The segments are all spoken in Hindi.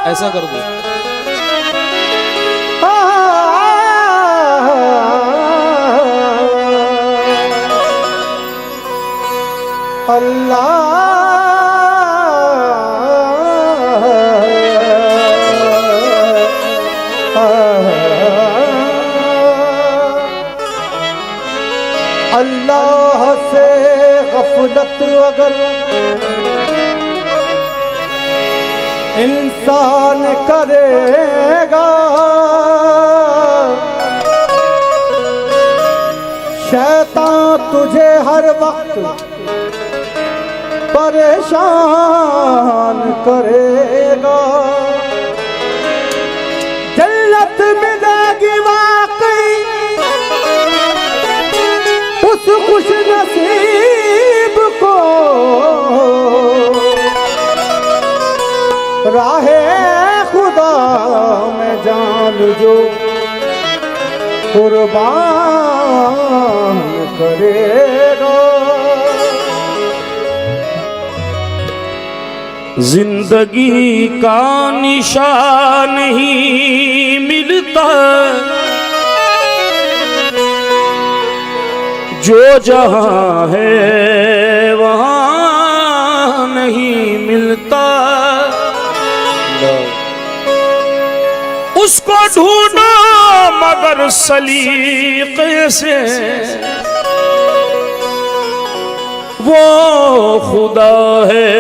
ऐसा कर दो। अल्लाह अल्लाह से गफलत अगर इंसान करेगा, शैतान तुझे हर वक्त परेशान करेगा। जन्नत मिलेगी वाकई उस खुश नसीब को, राहे खुदा में जान जो कुर्बान करेगा। जिंदगी का निशान नहीं मिलता, जो जहां है वहां नहीं मिलता। उसको ढूंढो मगर सलीके से, वो खुदा है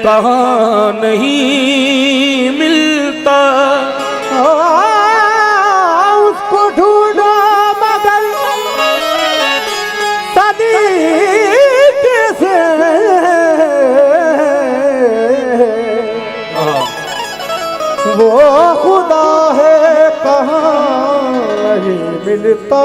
कहाँ नहीं मिलता। उसको ढूंढो मगर सलीके से, वो खुदा है कहाँ नहीं मिलता।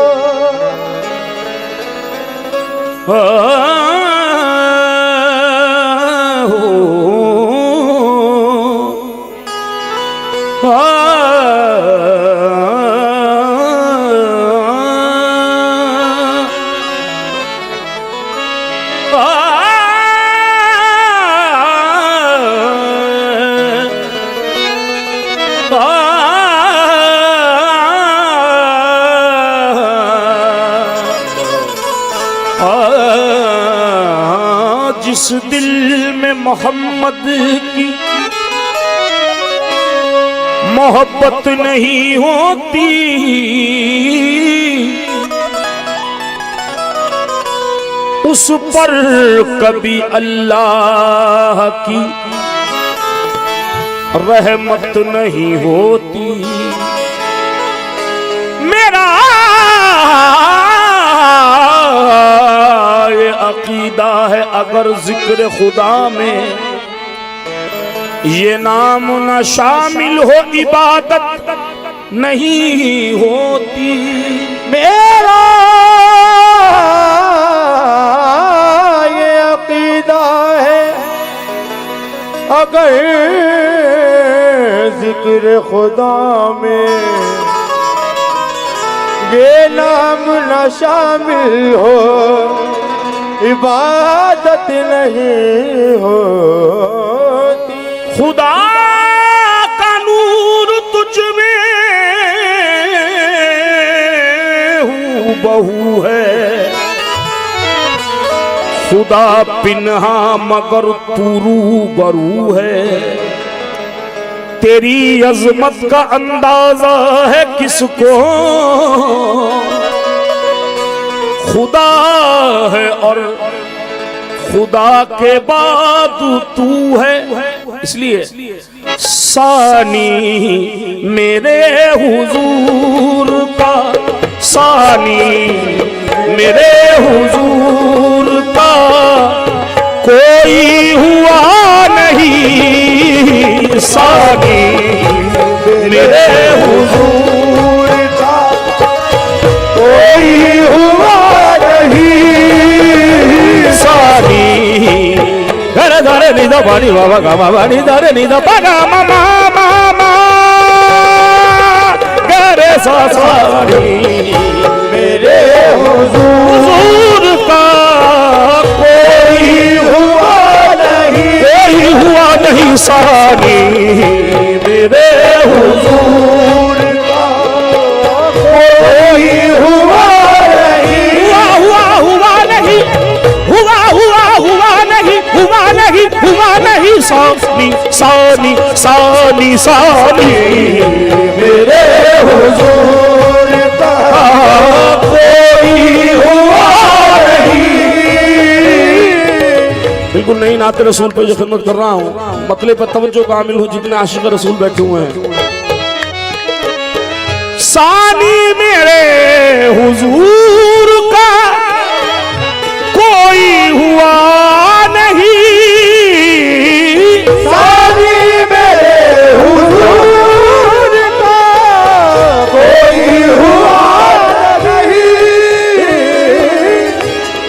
जिस दिल में मोहम्मद की मोहब्बत नहीं होती, उस पर कभी अल्लाह की रहमत नहीं होती। मेरा ये अकीदा है, अगर जिक्र खुदा में ये नाम न शामिल हो इबादत नहीं होती। मेरा ये अकीदा है, अगर जिक्र खुदा में ये नाम न शामिल हो इबादत नहीं होती। खुदा का नूर तुझ में हूबहू है, खुदा पिन्हा मगर तू रूबरू है। तेरी अजमत का अंदाजा है किसको, खुदा है और खुदा के बाद तू है। इसलिए सानी मेरे हुजूर का, सानी मेरे हुजूर का कोई हुआ नहीं, सानी मेरे हुजूर का कोई हुआ नहीं, सानी धरे धरे निदा पानी बाबा गा बाबा नि धरे निदा पागा मामा मामा गरे सा सानी मेरे हुजूर का कोई हुआ नहीं, कोई हुआ नहीं, सानी मेरे हुजूर का कोई हुआ नहीं, हुआ नहीं, हुआ नहीं, हुआ नहीं, सानी सानी सानी सानी मेरे हुजूर का कोई हुआ नहीं। बिल्कुल नहीं, नाते रसूल पे जो खिदमत कर रहा हूँ, मतले पर तवज्जो कामिल हो जितने आशिक रसूल बैठे हुए हैं। सानी मेरे हुजूर का कोई हुआ नहीं, सानी मेरे हुजूर का कोई हुआ नहीं,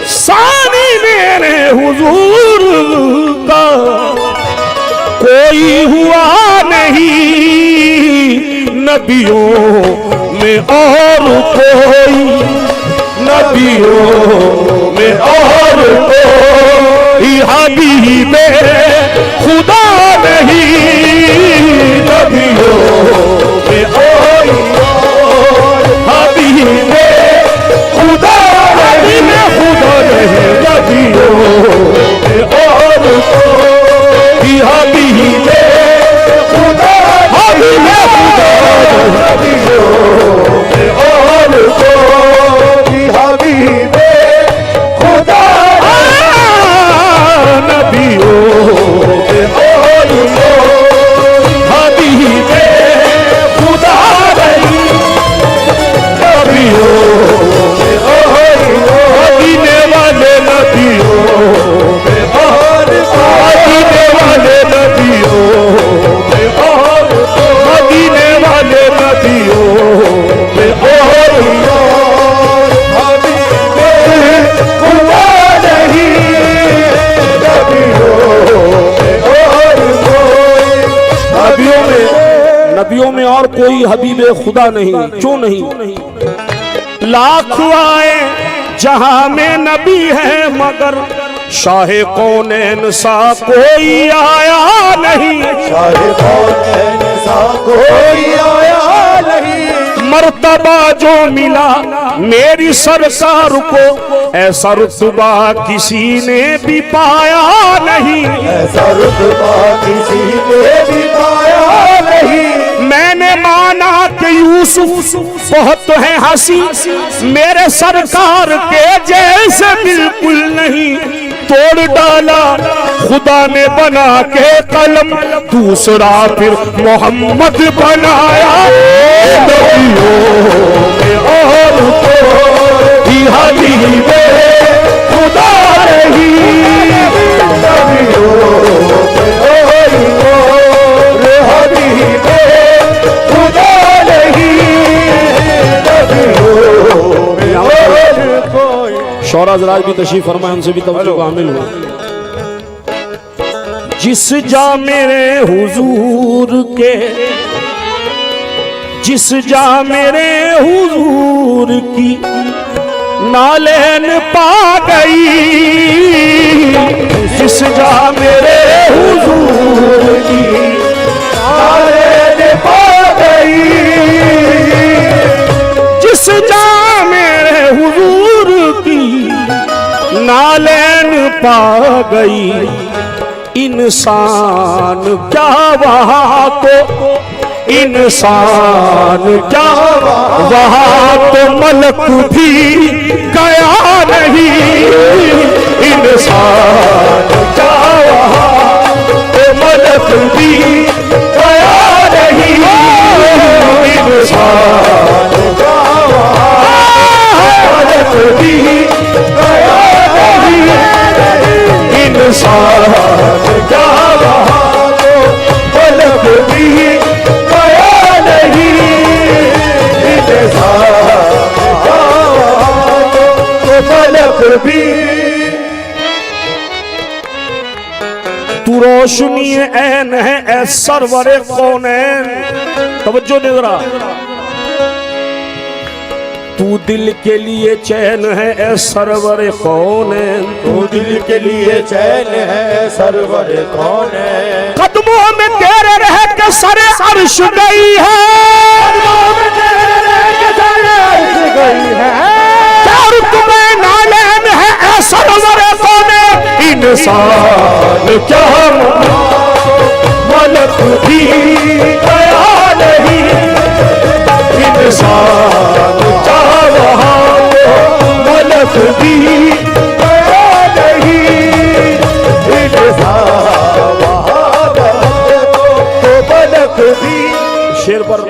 सानी मेरे हुजूर का कोई हुआ नहीं, नबियों में और कोई, नबियों में और कोई हबीबे खुदा नहीं, नबियों में और हबीबे खुदा नहीं, खुदा नहीं, नबियों में और कोई हबीबे खुदा, हबीबे खुदा, नबियों में और कोई हबीबे खुदा नबियों में और कोई हबीबे खुदा नहीं, नबियों में और मदीने वाले नबियों में और मदीने वाले नबियों में और मदीने वाले नबियों में और हबीबे खुदा नहीं, नबियों में और कोई हबीबे खुदा नहीं, क्यों नहीं? लाख आए जहां में नबी है मगर शाहे कौनैन सा कोई आया नहीं, शाहे कौनैन सा कोई आया नहीं, मर्तबा जो मिला मेरी सरकार को ऐसा रुतबा किसी ने भी पाया नहीं, ऐसा रुतबा किसी ने भी पाया नहीं। मैंने माना कि यूसुफ बहुत है हंसी, मेरे सरकार के जैसे बिल्कुल नहीं, तोड़ डाला खुदा ने बना के कलम, दूसरा फिर मोहम्मद बनाया, नबियों में और कोई हबीबे खुदा नहीं, नबियों में और कोई हबीबे खुदा नहीं, नबियों में और कोई। शौरा जराज भी तशरीफ फरमाए, उनसे भी तवज्जो कामिल हो। जिस जा मेरे हुजूर के, जिस जा मेरे हुजूर की नालेन पा गई, जिस जा मेरे हुजूर की नालेन पा गई, जिस जा मेरे हुजूर की नालेन पा गई, इंसान क्या वहाँ तो, इंसान क्या वहाँ तो मलक भी गया नहीं, इंसान क्या वहाँ तो मलक भी भी तू रोशनी ऐन है ए सरवरे कौनैन। तवज्जो दे जरा। तू दिल के लिए चैन है ए सरवरे कौनैन। तू दिल के लिए चैन है सरवर कौनैन। कदमों में तेरे रह के सरे अर्श गई है। गई है चार तुम्हें नालैन है ए सरवरे कौनैन। इंसान क्या मलक भी गया नहीं। इंसान चाह रहा मलक भी गया नहीं। इंसान वहाँ तो मलक भी। शेर पर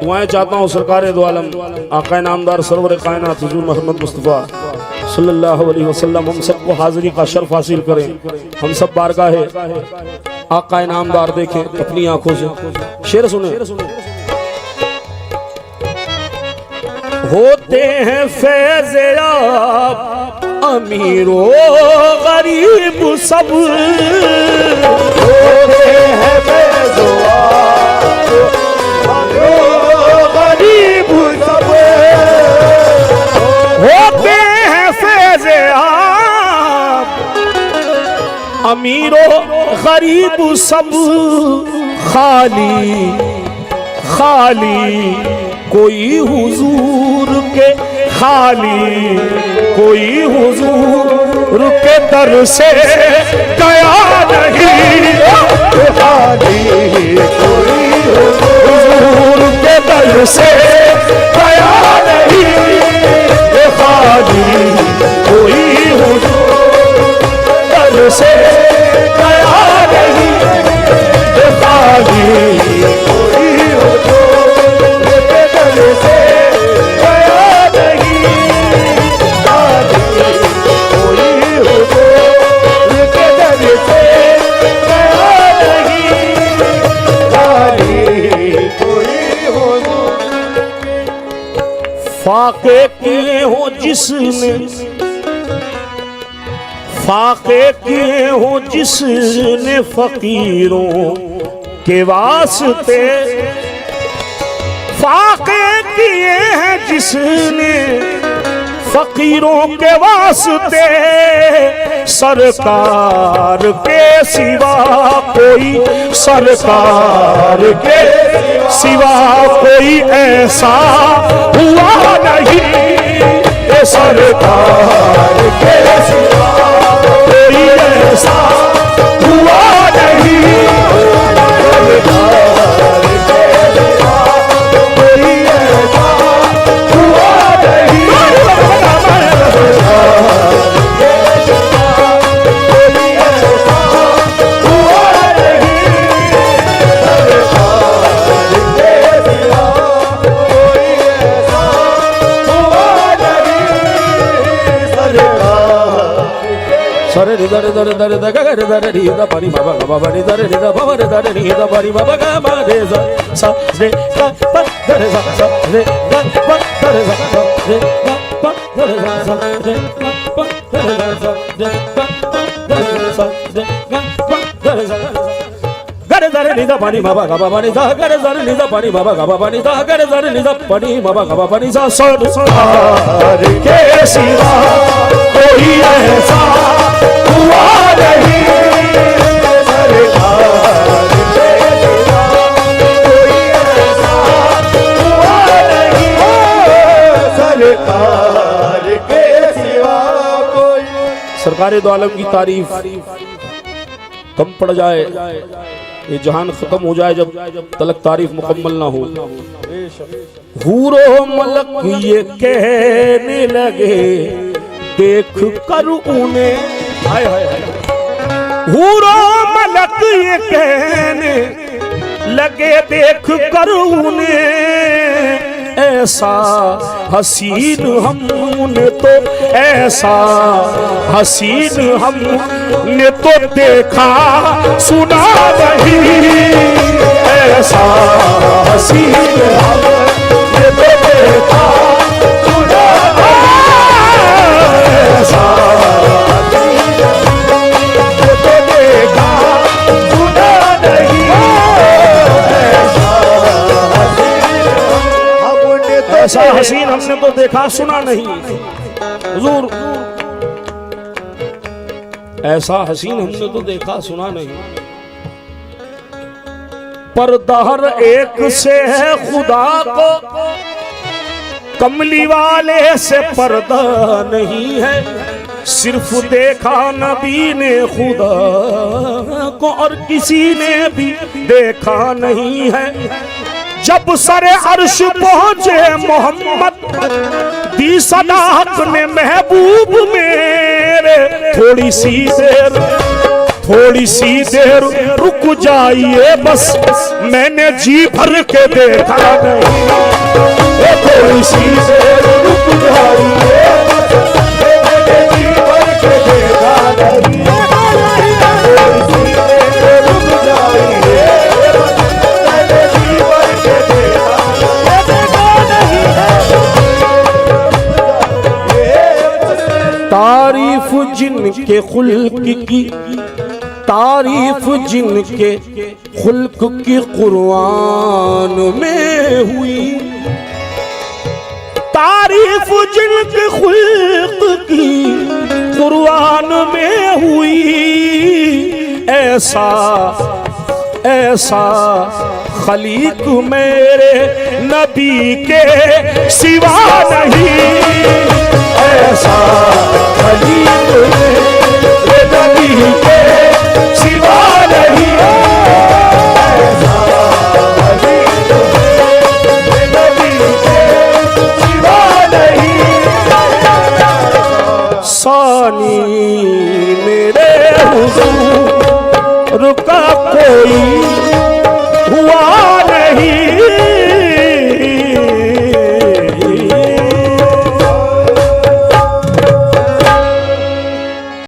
दुआएं चाहता हूँ सरकार दो आलम आका नामदार सरवर कायनात हुजूर मोहम्मद मुस्तफ़ा सल्लल्लाहु अलैहि वसल्लम हम सबको हाजिरी का शर्फ हासिल करें। हम सब बारगाह है आका नामदार देखें अपनी आंखों से। शेर सुने। होते हैं फैज़-ए-आब अमीरो गरीब सब। होते हैं फैज़-ए-आब गरीब सब। होते हैं फैज़-ए-आब अमीरो गरीब सब। खाली खाली कोई हुजूर के खाली कोई हुजूर के दर से गया नहीं। खाली कोई हुजूर के दर से गया नहीं। खाली कोई हुजूर दर से गया नहीं। खाली कोई हुजूर के दर से गया नहीं। खाली कोई हुजूर के दर से गया नहीं। खाली कोई हुजूर। फाके किए हो जिसने फाके किए हो जिसने फकीरों के वास्ते। फाके किए हैं जिसने फकीरों के वास्ते। सरकार के सिवा कोई सरकार के सिवा कोई ऐसा हुआ नहीं। ये सरकार के सिवा कोई ऐसा हुआ नहीं। सरकार के सिवा कोई ऐसा हुआ नहीं। सरे रे दरे दरे दरे दगा रे दरे रे दा पानी बाबा बाबा रे दरे रे दा बाबा रे दरे रे दा पानी बाबा गा मा रे सा सा रे गा पा दरे सा सा रे गा पा दरे सा सा रे गा पा दरे सा सा रे गा पा दरे सा सा रे गा पा दरे सा रे गा पा दरे सा गरे दरे रे दा पानी बाबा गा बाबा रे सा गरे दरे रे दा पानी बाबा गा बाबा रे सा गरे दरे रे दा पानी बाबा गा बाबा रे सा सरकार के सिवा कोई ऐसा हुआ नहीं। सरकार के सिवा कोई ऐसा हुआ नहीं। सरकार के सिवा कोई। सरकार दो आलम की तारीफ कम पड़ जाए, ये जहान खत्म हो जाए जब तलक तारीफ मुकम्मल ना हो। हूरो मलक ये कहने लगे देख कर उन्हें, हाय हाय हाय, हूरो मलक ये कहने लगे देख कर उन्हें, ऐसा हसीन हमने तो, ऐसा हसीन हमने तो देखा सुना नहीं, ऐसा हसीन हमने तो देखा सुना नहीं, ऐसा ऐसा हसीन हमने तो देखा सुना नहीं। हुजूर ऐसा हसीन हमने तो देखा सुना नहीं। पर्दा हर एक से है खुदा को, कमली वाले से पर्दा नहीं है। सिर्फ देखा नबी ने खुदा को और किसी ने भी देखा नहीं है। जब सरे अर्श पहुंचे मोहम्मद दी सदा अपने महबूब मेरे, थोड़ी सी देर रुक जाइए बस, मैंने जी भर के देखा नहीं। थोड़ी सी देर रुक जाइए बस, मैंने जी भर के देखा नहीं। थोड़ी सी देर रुक जाइए बस, मैंने जी भर के देखा नहीं। तारीफ जिनके खुल्क की, तारीफ जिनके खुल्क की कुरान में हुई, तारीफ जिनके खुल्क की कुरान में हुई। ऐसा खलीक मेरे नबी के सिवा नहीं, ऐसा खलीक